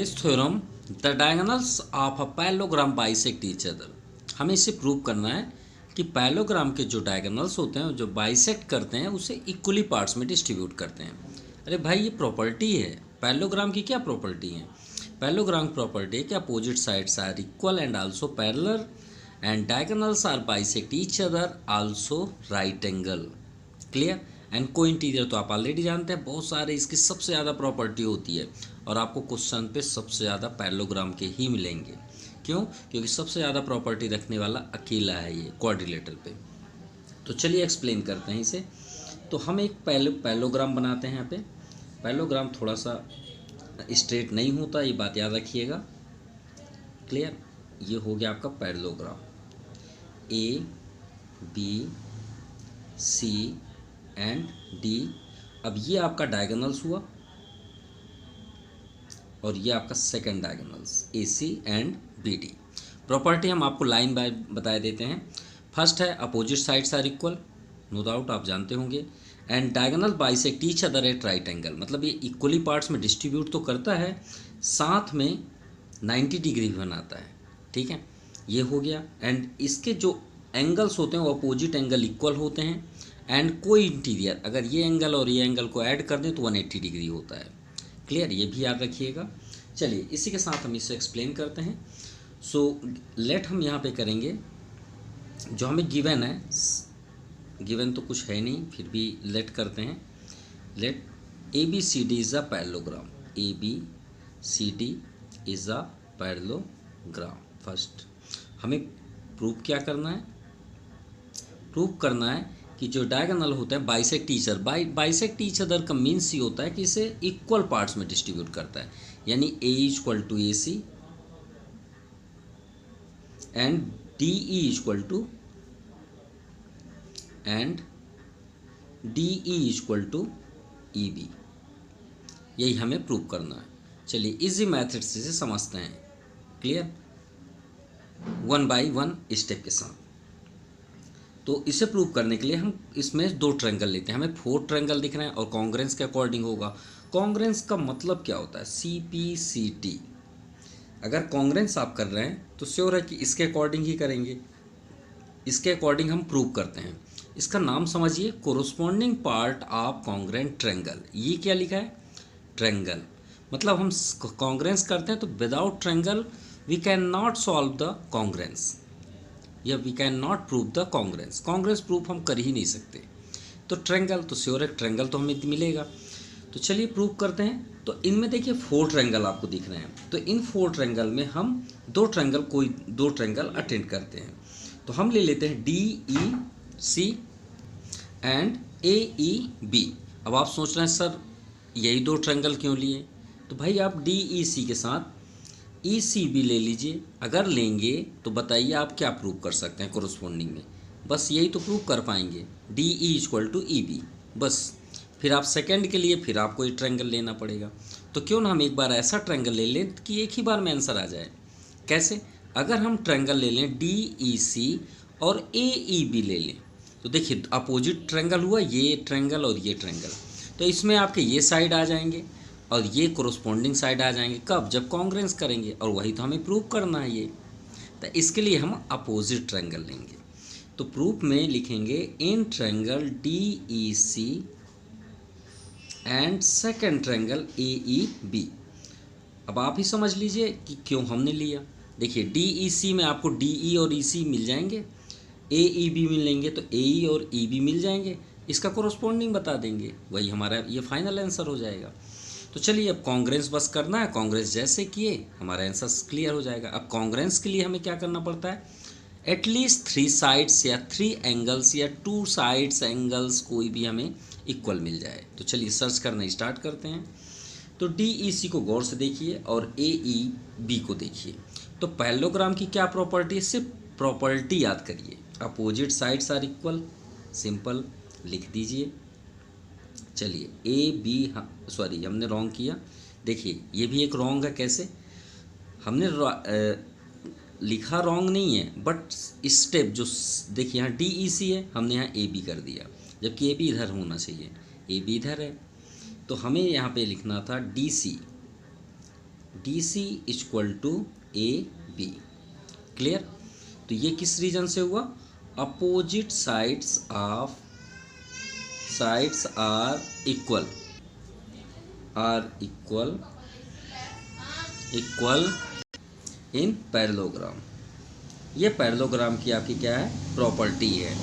today's theorem, the diagonals of a parallelogram bisect each other. हमें इसे prove करना है कि पैरेललोग्राम के जो डायगोनल्स होते हैं जो बाइसेक्ट करते हैं उसे इक्वली पार्ट्स में डिस्ट्रीब्यूट करते हैं। अरे भाई ये प्रॉपर्टी है, पैरेललोग्राम की क्या प्रॉपर्टी है? पैरेललोग्राम की प्रॉपर्टी है कि opposite sides are equal and also parallel and diagonals are bisect each other also right angle. Clear? And को इंटीरियर तो आप ऑलरेडी जानते हैं, बहुत सारे इसकी सबसे ज़्यादा प्रॉपर्टी होती है और आपको क्वेश्चन पे सबसे ज़्यादा पैरेललोग्राम के ही मिलेंगे। क्यों? क्योंकि सबसे ज़्यादा प्रॉपर्टी रखने वाला अकेला है ये क्वाड्रिलेटरल पे। तो चलिए एक्सप्लेन करते हैं इसे। तो हम एक पैरेललोग्राम बनाते हैं यहाँ पे। पैरेललोग्राम थोड़ा सा स्ट्रेट नहीं होता, ये बात याद रखिएगा। क्लियर? ये हो गया आपका parallelogram, A B C and D. अब ये आपका डायगोनल्स हुआ और ये आपका second diagonals A C and B D. Property हम आपको लाइन बाय बता देते हैं। फर्स्ट है opposite sides are equal, no doubt आप जानते होंगे, and diagonal bisect each other at right angle. मतलब ये इक्वली पार्ट्स में डिस्ट्रीब्यूट तो करता है, साथ में 90 डिग्री भी बनाता है। ठीक है, ये हो गया। एंड इसके जो एंगल्स होते हैं वो अपोजिट एंगल इक्वल होते हैं एंड कोई इंटीरियर, अगर ये एंगल और ये एंगल को ऐड कर दें तो 180 डिग्री होता है। क्लियर? ये भी याद रखिएगा। चलिए इसी के साथ हम इसे एक्सप्लेन करते हैं। सो लेट हम यहाँ पे करेंगे जो हमें गिवन है, गिवन तो कुछ है नहीं फिर भी लेट करते हैं। Let A B C D is a parallelogram, A B C D is a parallelogram. First हमें प्रूव क्या करना है? प्रूव करना है कि जो डायगोनल होता है bisect each other. Bisect each other का मीन्स ये होता है कि इसे इक्वल पार्ट्स में डिस्ट्रीब्यूट करता है, यानी A equal to A C and D E equal to E B. यही हमें प्रूव करना है। चलिए इजी मेथड से इसे समझते हैं। Clear? One by one step के साथ। तो इसे प्रूव करने के लिए हम इसमें दो ट्रायंगल लेते हैं। हमें 4 ट्रायंगल दिख रहे हैं और कॉन्ग्रेंस के अकॉर्डिंग होगा। कॉन्ग्रेंस का मतलब क्या होता है? C P C T. अगर कॉन्ग्रेंस आप कर रहे हैं तो श्योर है कि इसके अकॉर्डिंग ही करेंगे, इसके अकॉर्डिंग हम प्रूव करते हैं। इसका नाम समझिए, corresponding part of congruent triangle. ये क्या लिखा है? ट्रायंगल। मतलब हम कॉन्ग्रेंस करते हैं तो without triangle we can not solve the congruence या we can not prove the congruence. Congruence proof हम कर ही नहीं सकते। तो ट्रायंगल तो श्योर है, ट्रायंगल तो हमें मिलेगा। तो चलिए प्रूव करते हैं। तो इनमें देखिए 4 ट्रायंगल आपको दिख रहे हैं। तो इन 4 ट्रायंगल में हम दो ट्रायंगल अटेंड करते हैं। तो हम ले लेते हैं D E C and A E B. अब आप सोच रहे हैं सर यही 2 ट्रायंगल क्यों लिए? तो भाई आप डी ई सी के साथ ई सी भी ले लीजिए। अगर लेंगे तो बताइए आप क्या प्रूव कर सकते हैं कोरोस्पोंडिंग में? बस यही तो प्रूव कर पाएंगे, D E equal to E B. बस फिर आप सेकंड के लिए फिर आपको ये ट्रायंगल लेना पड़ेगा। तो क्यों ना हम एक बार ऐसा ट्रायंगल ले लें कि एक ही बार में आंसर आ जाए। कैसे? अगर हम ट्रायंगल ले लें डी ई सी और ए ई बी ले लें तो देखिए अपोजिट ट्रायंगल हुआ, ये ट्रायंगल और ये ट्रायंगल। तो इसमें आपके ये साइड आ जाएंगे और ये कोरोस्पोंडिंग साइड आ जाएंगे। कब? जब कॉन्ग्रेंस करेंगे, और वही तो हमें प्रूव करना है ये। तो इसके लिए हम अपोजिट ट्रायंगल लेंगे। तो प्रूफ में लिखेंगे in triangle D E C and second triangle A E B. अब आप ही समझ लीजिए कि क्यों हमने लिया। देखिए डी ई सी में आपको डी ई और ई सी मिल जाएंगे, ए ई बी मिलेंगे तो ए ई और ई बी मिल जाएंगे, इसका कोरोस्पोंडिंग बता देंगे, वही हमारा ये फाइनल आंसर हो जाएगा। तो चलिए अब कॉन्ग्रेंस बस करना है। कॉन्ग्रेंस जैसे किए हमारा आंसर क्लियर हो जाएगा। अब कॉन्ग्रेंस के लिए हमें क्या करना पड़ता है? एटलीस्ट 3 साइड्स या 3 एंगल्स या 2 साइड्स एंगल्स कोई भी हमें इक्वल मिल जाए। तो चलिए सर्च करना स्टार्ट करते हैं। तो डी ई सी को गौर से देखिए और ए ई बी को देखिए। तो पैरेललोग्राम की क्या प्रॉपर्टी है? सिर्फ प्रॉपर्टी याद करिए, opposite sides are equal. Simple लिख दीजिए। चलिए ए बी, सॉरी हमने रॉन्ग किया। देखिए ये भी एक रॉन्ग है। कैसे? हमने लिखा रॉन्ग नहीं है, बट स्टेप जो देखिए यहाँ डी ई सी है, हमने यहाँ ए बी कर दिया, जबकि ए बी इधर होना चाहिए, ए बी इधर है। तो हमें यहाँ पे लिखना था D C D C equal to A B. Clear? तो ये किस रीजन से हुआ? Opposite sides are equal in parallelogram. ये पैरेललोग्राम की आपकी क्या है? प्रॉपर्टी है।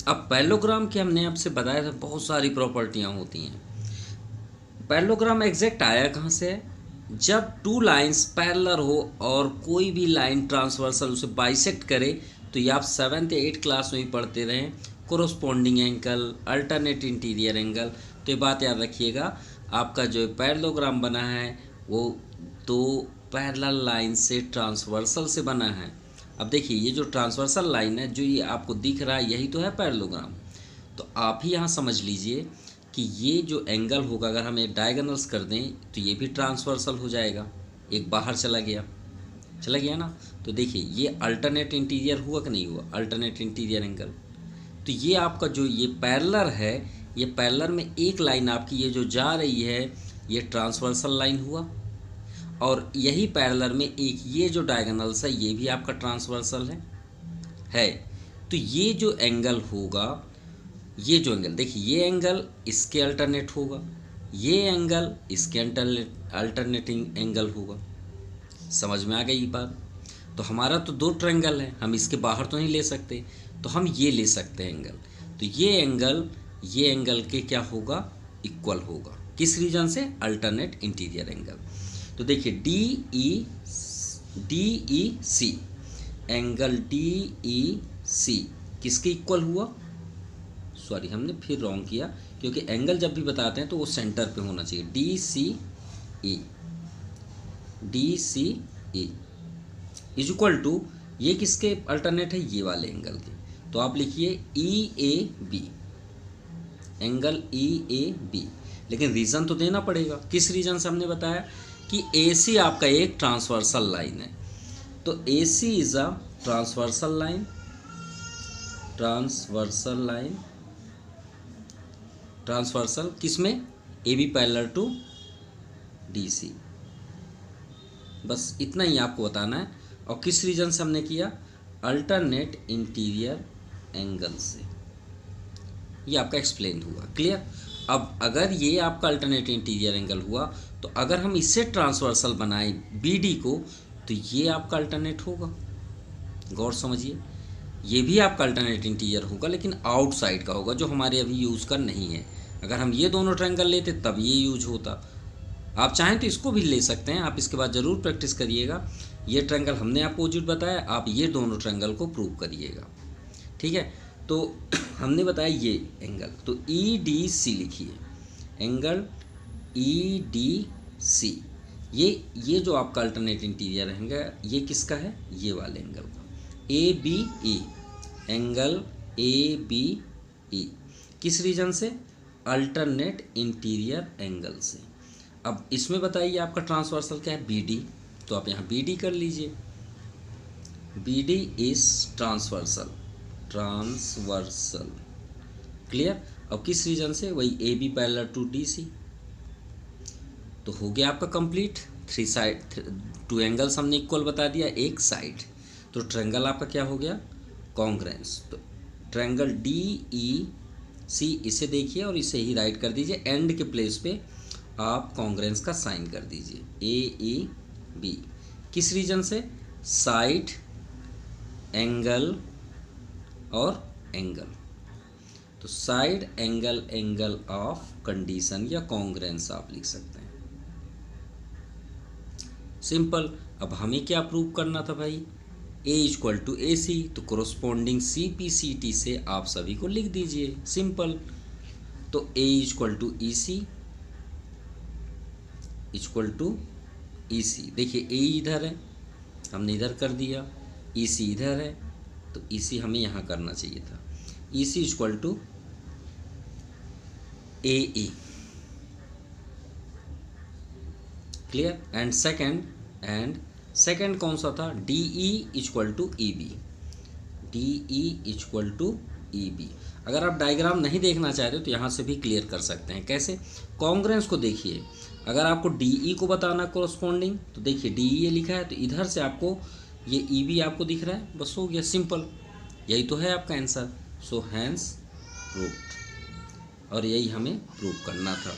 अब पैरेललोग्राम की हमने आपसे बताया था बहुत सारी प्रॉपर्टियां होती हैं। पैरेललोग्राम एग्जैक्ट आया कहाँ से है? जब टू लाइंस पैरेलल हो और कोई भी लाइन ट्रांसवर्सल उसे बाइसेक्ट करे, तो ये आप 7th या 8th क्लास में भी पढ़ते रहें, corresponding angle, alternate interior angle. तो ये बात याद रखिएगा, आपका जो पैरेललोग्राम बना है वो दो पैरेलल लाइन से ट्रांसवर्सल से बना है। अब देखिए, ये जो ट्रांसवर्सल लाइन है, जो ये आपको दिख रहा है, यही तो है पैरेललोग्राम। तो आप ही यहाँ समझ लीजिए कि ये जो एंगल होगा, अगर हम एक डायगोनल्स कर दें तो ये भी ट्रांसवर्सल हो जाएगा। एक बाहर चला गया ना। तो देखिए, ये अल्टरनेट इंटीरियर हुआ कि नहीं हुआ? Alternate interior angle. तो ये आपका जो ये पैरेलल है, ये पैरेलल में एक लाइन आपकी ये जो जा रही है, ये ट्रांसवर्सल लाइन हुआ, और यही पैरेलल में एक ये जो डायगोनल्स है, ये भी आपका ट्रांसवर्सल है। तो ये जो एंगल होगा, ये जो एंगल देखिए, ये एंगल इसके अल्टरनेट होगा, ये एंगल इसके अल्टरनेटिंग एंगल होगा। समझ में आ गई बात? तो हमारा तो दो ट्रायंगल है, हम इसके बाहर तो नहीं ले सकते, तो हम ये ले सकते हैं एंगल। तो ये एंगल के क्या होगा? इक्वल होगा। किस रीजन से? Alternate interior angle. तो देखिए, D E C angle DEC किसके इक्वल हुआ? सॉरी, हमने फिर रॉन्ग किया, क्योंकि एंगल जब भी बताते हैं तो वो सेंटर पे होना चाहिए। DCE इज इक्वल टू, ये किसके अल्टरनेट है? ये वाले एंगल के। तो आप लिखिए EAB, एंगल EAB। लेकिन रीज़न तो देना पड़ेगा। किस रीजन से? हमने बताया कि AC आपका एक ट्रांसवर्सल लाइन है, तो AC is a transversal line. Transversal किसमें? AB parallel to DC। बस इतना ही आपको बताना है। और किस रीजन से हमने किया? अल्टरनेट इंटीरियर एंगल से। ये आपका एक्सप्लेन हुआ। क्लियर? अब अगर ये आपका अल्टरनेट इंटीरियर एंगल हुआ, तो अगर हम इससे ट्रांसवर्सल बनाएं BD को, तो ये आपका अल्टरनेट होगा। गौर समझिए, ये भी आपका अल्टरनेट इंटीरियर होगा, लेकिन आउटसाइड का होगा, जो हमारे अभी यूज़ का नहीं है। अगर हम ये दोनों ट्रायंगल लेते तब ये यूज होता। आप चाहें तो इसको भी ले सकते हैं, आप इसके बाद ज़रूर प्रैक्टिस करिएगा। ये ट्रायंगल हमने अपोजिट बताया, आप ये दोनों ट्रायंगल को प्रूव करिएगा। ठीक है? तो हमने बताया ये एंगल, तो EDC लिखिए, एंगल EDC। ये जो आपका अल्टरनेट इंटीरियर एंगल, ये किसका है? ये वाले एंगल का। ABE, एंगल ABE किस रीजन से? अल्टरनेट इंटीरियर एंगल से। अब इसमें बताइए आपका ट्रांसवर्सल क्या है? BD। तो आप यहाँ BD कर लीजिए। BD is transversal. क्लियर? अब किस रीजन से? वही AB पैरेलल टू DC। तो हो गया आपका कंप्लीट। 3 साइड, 2 एंगल्स हमने इक्वल बता दिया, एक साइड। तो ट्रायंगल आपका क्या हो गया? कॉन्ग्रुएंस। तो ट्रायंगल DEC, इसे देखिए और इसे ही राइट कर दीजिए। एंड के प्लेस पे आप कॉन्ग्रुएंस का साइन कर दीजिए, AEB। किस रीजन से? साइड, एंगल और एंगल। तो side, angle, angle of condition या कॉन्ग्रुएंस आप लिख सकते हैं। सिंपल। अब हमें क्या प्रूव करना था भाई? A इक्वल टू AC, तो कोरोस्पोंडिंग CPCT से आप सभी को लिख दीजिए। सिंपल। तो A equal to EC equal to EC। देखिए, A इधर है, हमने इधर कर दिया, EC इधर है, तो EC हमें यहाँ करना चाहिए था। EC equal to AE। Clear? And second कौन सा था? DE equal to EB। DE equal to EB। अगर आप डायग्राम नहीं देखना चाहते तो यहाँ से भी क्लियर कर सकते हैं। कैसे? कॉन्ग्रुएंस को देखिए, अगर आपको डी ई को बताना कोरस्पॉन्डिंग, तो देखिए डी ई ये लिखा है, तो इधर से आपको ये ई बी आपको दिख रहा है, बस हो गया, सिंपल। यही तो है आपका आंसर। सो हैंस प्रूव्ड, और यही हमें प्रूव करना था।